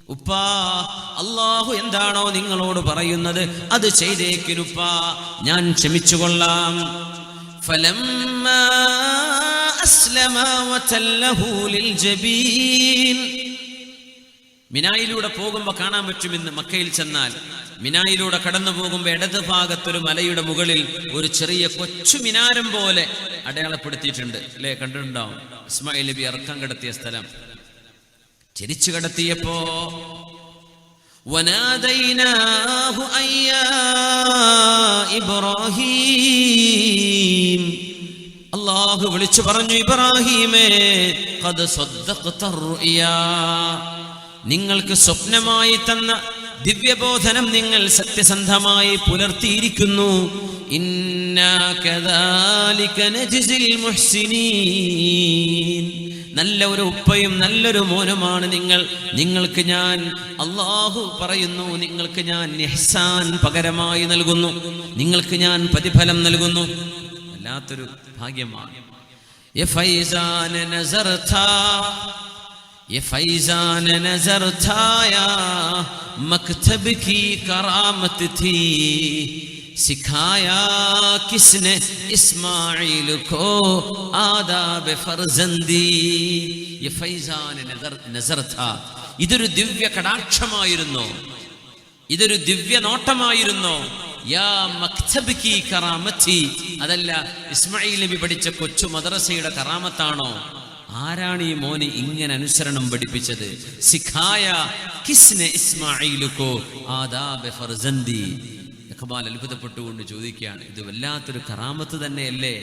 ഉപ്പാ, അല്ലാഹു എന്താണോ നിങ്ങളോട് പറയുന്നത് അത് ചെയ്തേക്കിനുപ്പാ, ഞാൻ ക്ഷമിച്ചുകൊള്ളാം. ഫലമ്മാ അസ്ലമാ വതല്ലഹു ലിൽജബീൻ. മിനായിലൂടെ പോകുമ്പോൾ കാണാൻ പറ്റുമെന്ന് മക്കയിൽ ചെന്നാൽ. മിനായിലൂടെ കടന്നു പോകുമ്പോൾ ഇടത് ഭാഗത്തൊരു മലയുടെ മുകളിൽ ഒരു ചെറിയ കൊച്ചു മിനാരം പോലെ അടയാളപ്പെടുത്തിയിട്ടുണ്ട്, അല്ലേ? കണ്ടിട്ടുണ്ടാവും. ഇസ്മായിൽ നബി ഇറക്കം കിടത്തിയ സ്ഥലം. തിരിച്ചു കിടത്തിയപ്പോ വനാദൈനാഹു അയ്യാ ഇബ്രാഹീം, അല്ലാഹു വിളിച്ചു പറഞ്ഞു, ഇബ്രാഹീമേ, ഖദ് സദ്ദഖത റുയാ, നിങ്ങൾക്ക് സ്വപ്നമായി തന്ന ദിവ്യബോധനം നിങ്ങൾ സത്യസന്ധമായി പുലർത്തിയിരിക്കുന്നു. ഇന്നാ കദാലിക നജ്സിൽ മുഹ്സിനീൻ, നല്ല ഒരു ഉപ്പയും നല്ലൊരു മോനുമാണ് നിങ്ങൾ. നിങ്ങൾക്ക് ഞാൻ, അല്ലാഹു പറയുന്നു, നിങ്ങൾക്ക് ഞാൻ ഇഹ്സാൻ പകരമായി നൽകുന്നു, നിങ്ങൾക്ക് ഞാൻ പ്രതിഫലം നൽകുന്നു. വല്ലാത്തൊരു ഭാഗ്യമാണ്. യ ഫൈസാന നസർതാ, യ ഫൈസാന നസർതാ യാ മക്തബ് കി കറാമത് थी, सिखाया किसने इस्माइल को आदाब फर्जंदी. ये फैजान नजर था. ഇതൊരു ദിവ്യ കടാക്ഷമായിരുന്നു, ഇതൊരു ദിവ്യ നോട്ടമായിരുന്നു. യാ മക്തബ് കി കറാമത്തി, അതല്ല ഇസ്മായിൽ നബി പഠിച്ച കൊച്ചു മദ്രസയുടെ കറാമത്താണോ? ആരാണ് ഈ മോന് ഇങ്ങനെ അനുസരണം പഠിപ്പിച്ചത്? സിഖായ കിസ്നെ ഇസ്മായിലുക്കോ ആദാബ് ഫർസന്ദി. ഇഖ്ബാൽ അത്ഭുതപ്പെട്ടുകൊണ്ട് ചോദിക്കുകയാണ്, ഇത് വല്ലാത്തൊരു കറാമത്ത് തന്നെയല്ലേ?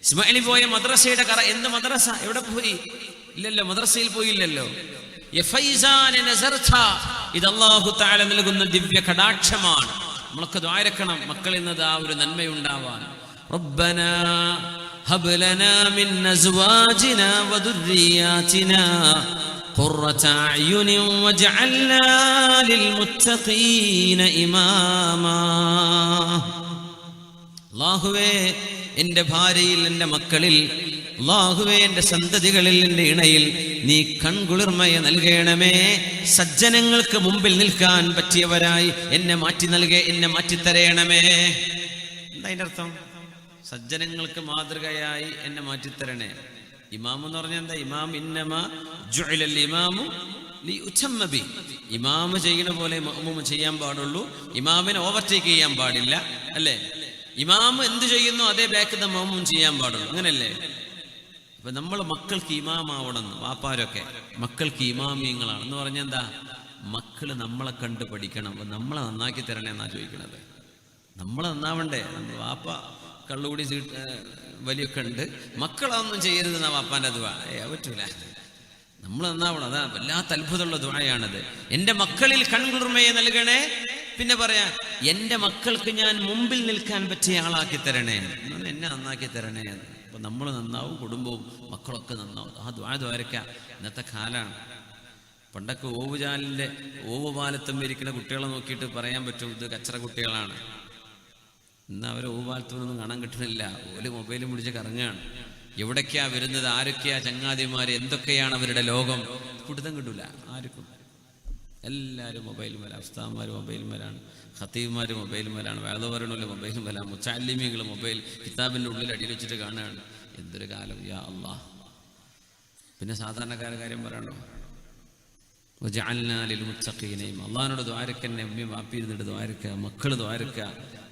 ഇസ്മായിൽ പോയ മദ്രസയുടെ എന്ത് മദ്രസ? എവിടെ പോയി? ഇല്ലല്ലോ, മദ്രസയിൽ പോയില്ലല്ലോ. ഇത് അല്ലാഹു തആല നൽകുന്ന ദിവ്യ കടാക്ഷമാണ്. നമ്മളൊക്കെ ദ്വാരക്കണം മക്കളിൽ നിന്ന് ആ ഒരു നന്മയുണ്ടാവാൻ. റബ്ബനാ ഹബ് ലനാ മിൻ അസ്വാജിനാ വദുർരിയാതിനാ ഖുർറത അയുനിൻ വജഅൽനാ ലിൽമുത്തഖീന ഇമാമാ. അല്ലാഹുവേ, എൻ്റെ ഭാര്യയിൽ, എൻ്റെ മക്കളിൽ, അല്ലാഹുവേ, എൻ്റെ സന്തതികളിൽ, എൻ്റെ ഇണയിൽ നീ കൺകുളിർമയെ നൽകണമേ. സജ്ജനങ്ങൾക്ക് മുമ്പിൽ നിൽക്കാൻ പറ്റിയവരായി എന്നെ മാറ്റി നൽകേ, എന്നെ മാറ്റിത്തരയണമേ. എന്താ അതിൻ്റെ അർത്ഥം? സജ്ജനങ്ങൾക്ക് മാതൃകയായി എന്നെ മാറ്റിത്തരണേ. ഇമാം എന്ന് പറഞ്ഞാൽ എന്താ? ഇമാം ഇന്നമാ ജുഇലൽ ഇമാമു ലിയുതമ്മ ബി. ഇമാം ചെയ്യുന്ന പോലെ മഅ്മൂം ചെയ്യാൻ പാടുള്ളൂ, ഇമാമിനെ ഓവർടേക്ക് ചെയ്യാൻ പാടില്ല, അല്ലേ? ഇമാം എന്ത് ചെയ്യുന്നു അതേ ബാക്കിൽ മഅ്മൂം ചെയ്യാൻ പാടുള്ളൂ, അങ്ങനല്ലേ? അപ്പൊ നമ്മൾ മക്കൾക്ക് ഇമാമാവണമെന്ന്, വാപ്പാരൊക്കെ മക്കൾക്ക് ഇമാമിയങ്ങളാണ് എന്ന് പറഞ്ഞാൽ എന്താ? മക്കള് നമ്മളെ കണ്ട് പഠിക്കണം, അപ്പൊ നമ്മളെ നന്നാക്കി തരണേ എന്നാ ചോദിക്കണത്. നമ്മളെ നന്നാവണ്ടേ? വാപ്പ കള്ളുകൂടി വലിയൊക്കെ ഉണ്ട്, മക്കളൊന്നും ചെയ്യരുതെന്നാ വാപ്പാൻ്റെ ദുആ. പറ്റൂല, നമ്മൾ നന്നാവണം. അതാ വല്ലാത്ത അത്ഭുതമുള്ള ദുആയാണത്. എൻ്റെ മക്കളിൽ കൺകുളിർമയെ നൽകണേ. പിന്നെ പറയാ, എൻ്റെ മക്കൾക്ക് ഞാൻ മുമ്പിൽ നിൽക്കാൻ പറ്റിയ ആളാക്കി തരണേ, എന്നെ നന്നാക്കി തരണേ. അപ്പൊ നമ്മൾ നന്നാവും, കുടുംബവും മക്കളൊക്കെ നന്നാവും. ആ ദുആ ദ്വാരക്കാം. ഇന്നത്തെ കാലാണ്. പണ്ടൊക്കെ ഓവുപാലത്തും ഇരിക്കുന്ന കുട്ടികളെ നോക്കിയിട്ട് പറയാൻ പറ്റും ഇത് കച്ചറ കുട്ടികളാണ്. ഇന്ന് അവരെ ഓവുപാലത്തൊന്നും കാണാൻ കിട്ടുന്നില്ല. ഓല് മൊബൈലും പിടിച്ച് കറങ്ങുകയാണ്. എവിടൊക്കെയാ വരുന്നത്, ആരൊക്കെയാ ചങ്ങാതിമാര്, എന്തൊക്കെയാണ് അവരുടെ ലോകം, കുടുതം കിട്ടൂല ആർക്കും. എല്ലാവരും മൊബൈൽ മേലാണ്. ഉസ്താദ്മാർ മൊബൈൽ മേലാണ്, ഖത്തീബ്മാർ മൊബൈൽ മേലാണ്, വേദവരണുള്ള മൊബൈൽ മേലാണ്, മുത്തഅല്ലിമീങ്ങൾ മൊബൈൽ കിതാബിൻ്റെ ഉള്ളിൽ അടിയിൽ വെച്ചിട്ട് കാണുകയാണ്. എന്തൊരു കാലം, യാ അല്ലാഹ്. പിന്നെ സാധാരണക്കാരുടെ കാര്യം പറയണോ? വജഅൽനാ ലിൽമുത്തഖീന ഇമാമാ. അല്ലാഹുവിനോട് ദ്വാരക്കന്നെ, ഉമ്മയും വാപ്പിയിരുന്നിട്ട് ദ്വാരക്കുക, മക്കൾ ദ്വാരക്കുക,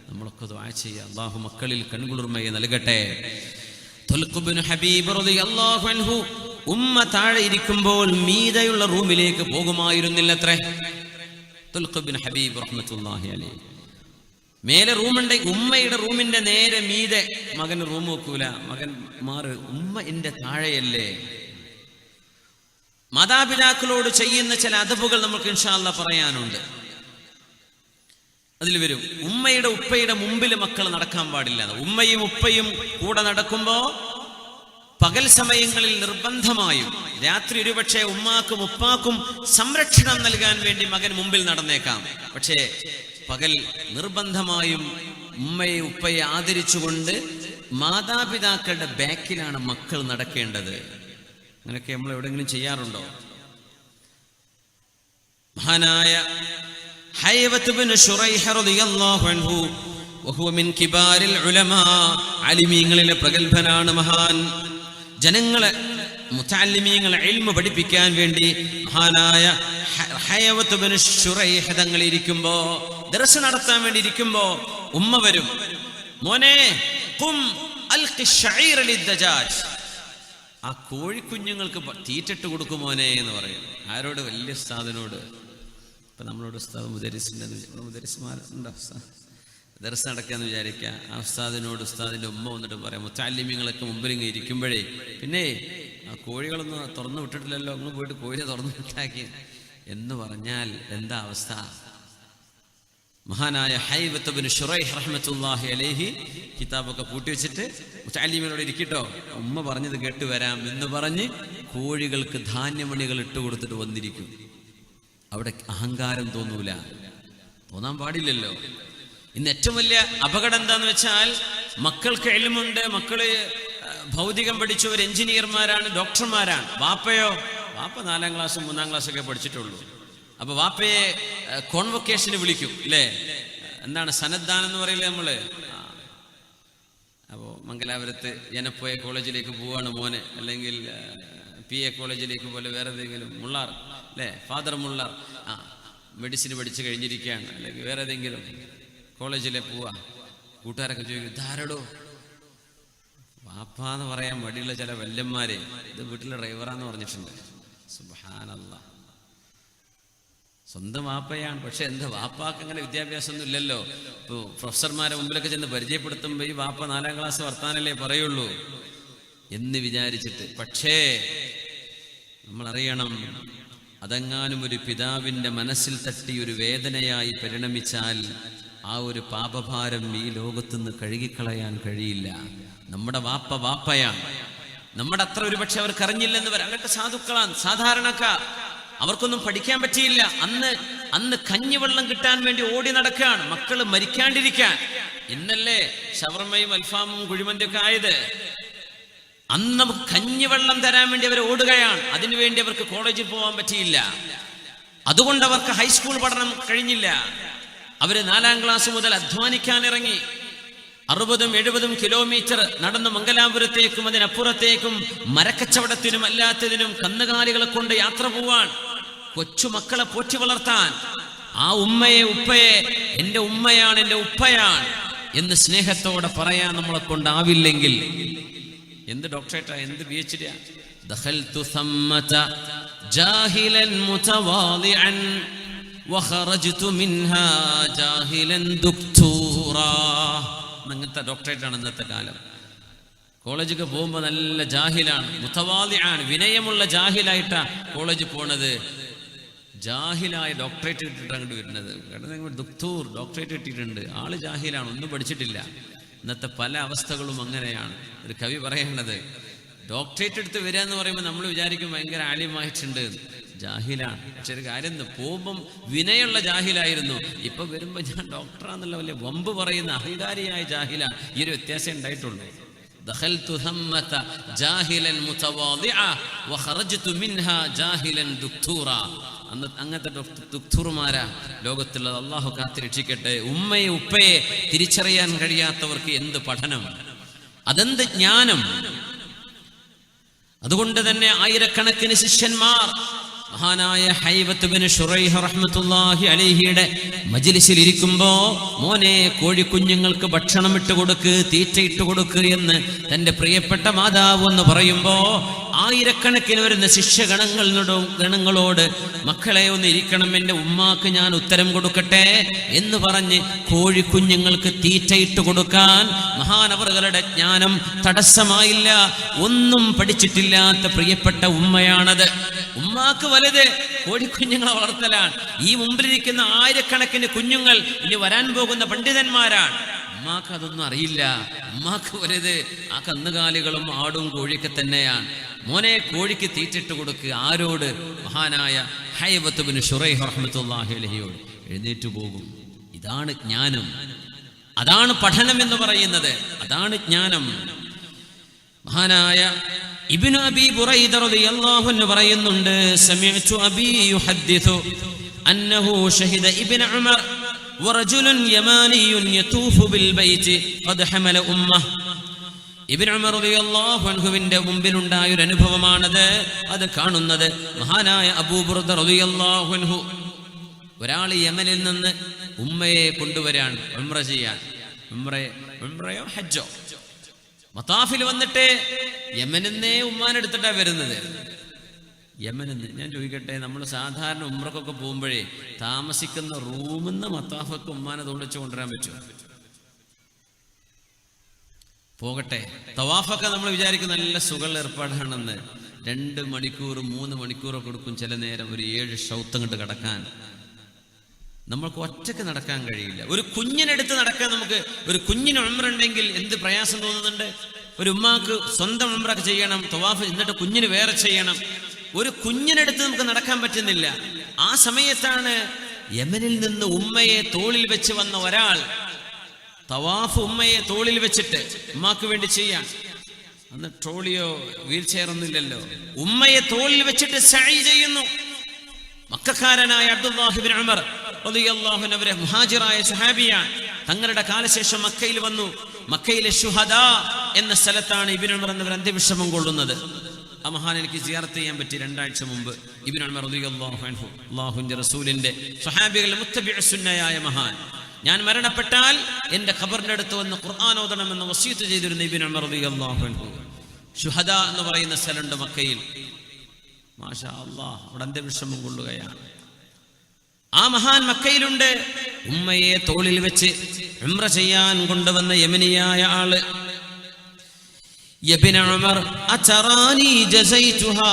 നമ്മളൊക്കെ ദുആ ചെയ്യുക. അല്ലാഹു മക്കളിൽ കൺകുളിർമയെ നൽകട്ടെ. തുൽഖ് ഇബ്നു ഹബീബ് റളിയല്ലാഹു അൻഹു ഉമ്മ താഴെ ഇരിക്കുമ്പോൾ മീതെയുള്ള റൂമിലേക്ക് പോകുമായിരുന്നില്ലത്രേ. തുൽഖ് ഇബ്നു ഹബീബ് റഹ്മത്തുള്ളാഹി അലൈഹി. മേലെ റൂമുണ്ട്, ഉമ്മയുടെ റൂമിന്റെ നേരെ മീതെ മകൻ റൂം വെക്കൂല. മകൻ മാറ്, ഉമ്മ എന്റെ താഴെയല്ലേ. മാതാപിതാക്കളോട് ചെയ്യുന്ന ചില അദബുകൾ നമുക്ക് ഇൻഷാ അല്ലാഹ് പറയാനുണ്ട്. അതിൽ വരും, ഉമ്മയുടെ ഉപ്പയുടെ മുമ്പിൽ മക്കൾ നടക്കാൻ പാടില്ല. ഉമ്മയും ഉപ്പയും കൂടെ നടക്കുമ്പോ പകൽ സമയങ്ങളിൽ നിർബന്ധമായും, രാത്രി ഒരുപക്ഷെ ഉമ്മാക്കും ഉപ്പാക്കും സംരക്ഷണം നൽകാൻ വേണ്ടി മകൻ മുമ്പിൽ നടന്നേക്കാം. പക്ഷേ പകൽ നിർബന്ധമായും ഉമ്മയെ ഉപ്പയെ ആദരിച്ചുകൊണ്ട് മാതാപിതാക്കളുടെ ബാക്കിലാണ് മക്കൾ നടക്കേണ്ടത്. അങ്ങനെയൊക്കെ നമ്മൾ എവിടെയെങ്കിലും ചെയ്യാറുണ്ടോ? മഹാനായ ഹൈവത്ത് ബിൻ ശുറൈഹ് റളിയല്ലാഹു അൻഹു വഹുവ മിൻ കിബാരിൽ ഉലമാ, അലിമീങ്ങളിലെ പ്രഗൽഭനാണ് മഹാൻ. ജനങ്ങളെ മുതഅല്ലിമീങ്ങളെ ഇൽമു പഠിപ്പിക്കാൻ വേണ്ടി മഹാനായ ഹൈവത്ത് ബിൻ ശുറൈഹ് തങ്ങൾ ഇരിക്കുമ്പോ, ദർസ് നടത്താൻ വേണ്ടി ഇരിക്കുമ്പോ ഉമ്മ വരും, മോനെ ഖും അൽഖി ശഈറ ലിദ്ദജാജ്, ആ കോഴിക്കുഞ്ഞുങ്ങൾക്ക് തീറ്റിട്ട് കൊടുക്കും മോനെ എന്ന് പറയും. ആരോട്? വലിയ ഉസ്താദിനോട്. ഇപ്പൊ നമ്മളോട് ഉസ്താദ് മുദരിസ്മാരുണ്ടോ? ദർസ് നടക്കാന്ന് വിചാരിക്കുക. ആ ഉസ്താദിനോട് ഉസ്താദിന്റെ ഉമ്മ വന്നിട്ട് പറയാം, മുതഅല്ലിമീങ്ങളൊക്കെ മുമ്പിൽ ഇങ്ങനെ ഇരിക്കുമ്പോഴേ, പിന്നെ ആ കോഴികളൊന്നും തുറന്നു വിട്ടിട്ടില്ലല്ലോ, അങ്ങ് പോയിട്ട് കോഴിയെ തുറന്നു വിട്ടാക്കി എന്ന് പറഞ്ഞാൽ എന്താ അവസ്ഥ? മഹാനായ ഹൈവത്ത് ബിൻ ശുറൈഹ് റഹ്മത്തുള്ളാഹി അലൈഹി കിതാബൊക്കെ പൂട്ടി വെച്ചിട്ട് മുതഅല്ലിമീങ്ങളോട് ഇരിക്കട്ടോ, ഉമ്മ പറഞ്ഞത് കേട്ട് വരാം എന്ന് പറഞ്ഞ് കോഴികൾക്ക് ധാന്യമണികൾ ഇട്ട് കൊടുത്തിട്ട് വന്നിരിക്കും. അവിടെ അഹങ്കാരം തോന്നൂല, തോന്നാൻ പാടില്ലല്ലോ. ഇന്ന് ഏറ്റവും വലിയ അപകടം എന്താന്ന് വെച്ചാൽ, മക്കൾക്ക് ഇൽമുണ്ട്, മക്കള് ഭൗതികം പഠിച്ചു, ഒരു എഞ്ചിനീയർമാരാണ്, ഡോക്ടർമാരാണ്. വാപ്പയോ? വാപ്പ 4ാം ക്ലാസ്സും 3ാം ക്ലാസ്സൊക്കെ പഠിച്ചിട്ടുള്ളൂ. അപ്പൊ വാപ്പയെ കോൺവൊക്കേഷന് വിളിക്കും, അല്ലേ? എന്താണ് സന്നദ്ധാനം എന്ന് പറയില്ലേ നമ്മള്? അപ്പോൾ മംഗലാപുരത്ത് ജനപ്പോയ കോളേജിലേക്ക് പോവാണ് മോനെ, അല്ലെങ്കിൽ PA കോളേജിലേക്ക് പോലെ വേറെ ഏതെങ്കിലും മുള്ളാർ, അല്ലേ? ഫാദർ മുള്ളാർ മെഡിസിൻ പഠിച്ചു കഴിഞ്ഞിരിക്കുകയാണ്, അല്ലെങ്കിൽ വേറെ ഏതെങ്കിലും കോളേജിലെ പോവാ. കൂട്ടുകാരൊക്കെ ചോദിക്കും, ധാരടോ വാപ്പാന്ന് പറയാൻ മടിയുള്ള ചില വല്യന്മാരെ ഇത് വീട്ടിലെ ഡ്രൈവറാന്ന് പറഞ്ഞിട്ടുണ്ട്. സുബ്ഹാനല്ലാഹ്, സ്വന്തം വാപ്പയാണ്. പക്ഷെ എന്താ, വാപ്പാക്ക് അങ്ങനെ വിദ്യാഭ്യാസം ഒന്നും ഇല്ലല്ലോ. ഇപ്പോൾ പ്രൊഫസർമാരെ മുമ്പിലൊക്കെ ചെന്ന് പരിചയപ്പെടുത്തുമ്പോൾ ഈ വാപ്പ 4ാം ക്ലാസ് വർത്താനല്ലേ പറയുള്ളൂ എന്ന് വിചാരിച്ചിട്ട്. പക്ഷേ നമ്മളറിയണം, അതെങ്ങാനും ഒരു പിതാവിൻ്റെ മനസ്സിൽ തട്ടി ഒരു വേദനയായി പരിണമിച്ചാൽ ആ ഒരു പാപഭാരം ഈ ലോകത്തുനിന്ന് കഴുകിക്കളയാൻ കഴിയില്ല. നമ്മുടെ വാപ്പ വാപ്പയാണ്. നമ്മുടെ അത്ര ഒരു പക്ഷെ അവർക്ക് അറിഞ്ഞില്ലെന്ന് വരാം. അങ്ങനത്തെ സാധുക്കളാണ്, സാധാരണക്കാർ. അവർക്കൊന്നും പഠിക്കാൻ പറ്റിയില്ല. അന്ന് കഞ്ഞിവെള്ളം കിട്ടാൻ വേണ്ടി ഓടി നടക്കുകയാണ്, മക്കള് മരിക്കാണ്ടിരിക്കാൻ. ഇന്നല്ലേ ഷവർമയും അൽഫാമും കുഴിമന്തിയൊക്കെ ആയത്. അന്ന് നമുക്ക് കഞ്ഞിവെള്ളം തരാൻ വേണ്ടി അവർ ഓടുകയാണ്. അതിനുവേണ്ടി അവർക്ക് കോളേജിൽ പോകാൻ പറ്റിയില്ല. അതുകൊണ്ട് അവർക്ക് ഹൈസ്കൂൾ പഠനം കഴിഞ്ഞില്ല. അവര് 4ാം ക്ലാസ് മുതൽ അധ്വാനിക്കാൻ ഇറങ്ങി. 60-70 കിലോമീറ്റർ നടന്ന് മംഗലാപുരത്തേക്കും അതിനപ്പുറത്തേക്കും മരക്കച്ചവടത്തിനും അല്ലാത്തതിനും കന്നുകാലികളെ കൊണ്ട് യാത്ര പോവാൻ, കൊച്ചുമക്കളെ പോറ്റി വളർത്താൻ. ആ ഉമ്മയെ ഉപ്പയെ എൻ്റെ ഉമ്മയാണ്, എൻ്റെ ഉപ്പയാണ് എന്ന് സ്നേഹത്തോടെ പറയാൻ നമ്മളെ കൊണ്ടാവില്ലെങ്കിൽ എന്ത് ഡോക്ടറേറ്റാ, എന്ത് PhD? ദഖൽതു സമ്മത ജാഹിലൻ മുതവാദിഅൻ വഖറജ്തു മിൻഹാ ജാഹിലൻ ദുക്തൂറാ. അങ്ങനത്തെ ഡോക്ടറേറ്റാണ് ഇന്നത്തെ കാലം. കോളേജൊക്കെ പോകുമ്പോൾ നല്ല ജാഹിലാണ്, മുതവാദിഅൻ, വിനയമുള്ള ജാഹിലായിട്ടാ കോളേജിൽ പോണത്. ജാഹിലായ ഡോക്ടറേറ്റ് കിട്ടിയിട്ട് അങ്ങോട്ട് വരുന്നത്. കാരണം ദുക്തൂർ ഡോക്ടറേറ്റ് കിട്ടിയിട്ടുണ്ട്, ആള് ജാഹിലാണ്, ഒന്നും പഠിച്ചിട്ടില്ല. ഇന്നത്തെ പല അവസ്ഥകളും അങ്ങനെയാണ്. ഒരു കവി പറയേണ്ടത്, ഡോക്ടറേറ്റ് എടുത്ത് വരിക എന്ന് പറയുമ്പോൾ നമ്മൾ വിചാരിക്കും ഭയങ്കര ആലിമായിട്ടുണ്ട്, ജാഹിലാണ്. പക്ഷെ ഒരു കാര്യം, പോകുമ്പം വിനയുള്ള ജാഹിലായിരുന്നു, ഇപ്പൊ വരുമ്പോ ഞാൻ ഡോക്ടറാന്നുള്ള വലിയ വമ്പ് പറയുന്ന അഹങ്കാരിയായ ജാഹിലാണ്. ഈ ഒരു വ്യത്യാസം ഉണ്ടായിട്ടുള്ളൂ. ദഖൽതു സമ്മത ജാഹിലൻ മുതവാദിഅ വഖറജ്തു മിൻഹാ ജാഹിലൻ ദുക്തൂറാ. അങ്ങനത്തെ ദുക്തൂർമാരാ ലോകത്തുള്ളത്. അള്ളാഹു കാത്തിരക്ഷിക്കട്ടെ. ഉമ്മയെ ഉപ്പയെ തിരിച്ചറിയാൻ കഴിയാത്തവർക്ക് എന്ത് പഠനം, അതെന്ത് ജ്ഞാനം. അതുകൊണ്ട് തന്നെ ആയിരക്കണക്കിന് ശിഷ്യന്മാർ മഹാനായ ഹൈവത്ത് ബിൻ ശുറൈഹ് റഹ്മത്തുള്ളാഹി അലൈഹിയുടെ മജ്ലിസിൽ ഇരിക്കുമ്പോ, മോനെ കോഴിക്കുഞ്ഞുങ്ങൾക്ക് ഭക്ഷണം ഇട്ട് കൊടുക്ക്, തീറ്റ ഇട്ട് കൊടുക്ക് എന്ന് തന്റെ പ്രിയപ്പെട്ട മാതാവ് എന്ന് പറയുമ്പോ, ആയിരക്കണക്കിന് വരുന്ന ശിഷ്യഗണങ്ങളോട് മക്കളെ ഒന്ന് ഇരിക്കണം, എൻ്റെ ഉമ്മാക്ക് ഞാൻ ഉത്തരം കൊടുക്കട്ടെ എന്ന് പറഞ്ഞ് കോഴിക്കുഞ്ഞുങ്ങൾക്ക് തീറ്റ ഇട്ട് കൊടുക്കാൻ മഹാനവറുകളുടെ ജ്ഞാനം തടസ്സമായില്ല. ഒന്നും പഠിച്ചിട്ടില്ലാത്ത പ്രിയപ്പെട്ട ഉമ്മയാണത്. ഉമ്മാക്ക് വലുത് കോഴിക്കുഞ്ഞുങ്ങളെ വളർത്തലാണ്. ഈ മുമ്പിലിരിക്കുന്ന ആയിരക്കണക്കിന് കുഞ്ഞുങ്ങൾ ഇനി വരാൻ പോകുന്ന പണ്ഡിതന്മാരാണ്. ഉമ്മാക്ക് അതൊന്നും അറിയില്ല. ഉമ്മാക്ക് വലുത് ആ കന്നുകാലികളും ആടും കോഴിയൊക്കെ തന്നെയാണ്. മോനെ കോഴിക്ക് തീറ്റിട്ട് കൊടുക്കുക. ആരോട്? മഹാനായ ഹൈവത്ത് ബിൻ ശുറൈഹ് റഹ്മത്തുള്ളാഹി അലൈഹിയോട്. എഴുന്നേറ്റു പോകും. ഇതാണ് ജ്ഞാനം, അതാണ് പഠനം എന്ന് പറയുന്നത്, അതാണ് ജ്ഞാനം. മഹാനായ ഇബ്നു അബീ ബുറൈദ റളിയല്ലാഹു അൻഹു പറയുന്നുണ്ട്, സമിഅ്തു അബീ യുഹദ്ദിഥു അന്നഹു ഷഹിദ ഇബ്നു ഉമർ വറജുലുൻ യമാനിയുൻ യതൂഫു ബിൽ ബൈത്ത് ഖദ് ഹമല ഉമ്മഹ. ഇബ്നു ഉമർ റളിയല്ലാഹു അൻഹുവിന്റെ മുമ്പിലുണ്ടായ ഒരു അനുഭവമാണത്. അത് കാണുന്നത് മഹാനായ അബൂ ബുർദ റളിയല്ലാഹു അൻഹു. ഒരാൾ യമനിൽ നിന്ന് ഉമ്മയെ കൊണ്ടുവരാൻ ഉംറ ചെയ്യാൻ. ഉംറയോ ഹജ്ജോ മതാഫിൽ വന്നിട്ട് യമനിന്നേ ഉമ്മാനെടുത്തിട്ടാ വരുന്നത്. യമനിന്ന് ഞാൻ ചോദിക്കട്ടെ, നമ്മൾ സാധാരണ ഉംറക്കൊക്കെ പോകുമ്പോഴേ താമസിക്കുന്ന റൂമിൽ നിന്ന് മത്താഫൊക്കെ ഉമ്മാനെ തോളിച്ചു കൊണ്ടുവരാൻ പറ്റുമോ? പോകട്ടെ, തവാഫൊക്കെ നമ്മൾ വിചാരിക്കും നല്ല സുഖമുള്ള ഏർപ്പാടാണെന്ന്. 2 മണിക്കൂർ 3 മണിക്കൂറൊക്കെ കൊടുക്കും ചില നേരം ഒരു 7 ഷൗത്തങ്ങോട്ട് കടക്കാൻ. നമ്മൾക്ക് ഒറ്റയ്ക്ക് നടക്കാൻ കഴിയില്ല. ഒരു കുഞ്ഞിനെടുത്ത് നടക്കാൻ നമുക്ക്, ഒരു കുഞ്ഞിന് ഉംറ ഉണ്ടെങ്കിൽ എന്ത് പ്രയാസം തോന്നുന്നുണ്ട്. ഒരു ഉമ്മാക്ക് സ്വന്തം ഉംറ ചെയ്യണം, തവാഫ്, എന്നിട്ട് കുഞ്ഞിന് വേറെ ചെയ്യണം. ഒരു കുഞ്ഞിനെടുത്ത് നമുക്ക് നടക്കാൻ പറ്റുന്നില്ല. ആ സമയത്താണ് യമനിൽ നിന്ന് ഉമ്മയെ തോളിൽ വെച്ച് വന്ന ഒരാൾ തവാഫ് ഉമ്മയെ തോളിൽ വെച്ചിട്ട് ഉമ്മാക്ക് വേണ്ടി ചെയ്യാൻ. അന്ന് ട്രോളിയോ വീൽ ചെയർ ഒന്നുമില്ലല്ലോ. ഉമ്മയെ തോളിൽ വെച്ചിട്ട് സഅയ് ചെയ്യുന്നു. മക്കക്കാരനായ അബ്ദുല്ലാഹി ഇബ്നു ഉമർ റളിയല്ലാഹു അൻഹു അവരെ മുഹാജിറായ സ്വഹാബിയാണ്. തങ്ങളുടെ കാലശേഷം മക്കയിൽ വന്നു. മക്കയിലെ ശുഹദാ എന്ന സ്ഥലത്താണ് ഇബ്നു ഉമർ എന്നവർ അന്ത്യവിശ്രമം കൊള്ളുന്നത്. ആ മഹാൻ എനിക്ക് സിയാറത്ത് ചെയ്യാൻ പറ്റി 2 ആഴ്ച മുമ്പ്. ഇബ്നു ഉമർ റളിയല്ലാഹു അൻഹു അല്ലാഹുവിന്റെ റസൂലിന്റെ സ്വഹാബികളിൽ മുത്തബിഉ സുന്നയായ മഹാൻ. ഞാൻ മരണപ്പെട്ടാൽ എന്റെ ഖബറിന്റെ അടുത്ത് വന്ന് ഖുർആൻ ഓതണമെന്ന് വസിയത്ത് ചെയ്തിരുന്ന ഇബ്നു ഉമർ റളിയല്ലാഹു അൻഹു. ശുഹദാ എന്ന് പറയുന്ന സ്ഥലമുണ്ട് മക്കയിൽ. മാഷാ അല്ലാഹ്, അവിടെ അന്ത്യവിശ്രമം കൊള്ളുകയാണ്. ആ മഹാൻ മക്കയിലുണ്ട്. ഉമ്മയെ തോളിൽ വെച്ച് ഉംറ ചെയ്യാൻ കൊണ്ടുവന്ന യമനിയായ ആള്. യബ്ന ഉമർ അതറാനി ജസൈതുഹാ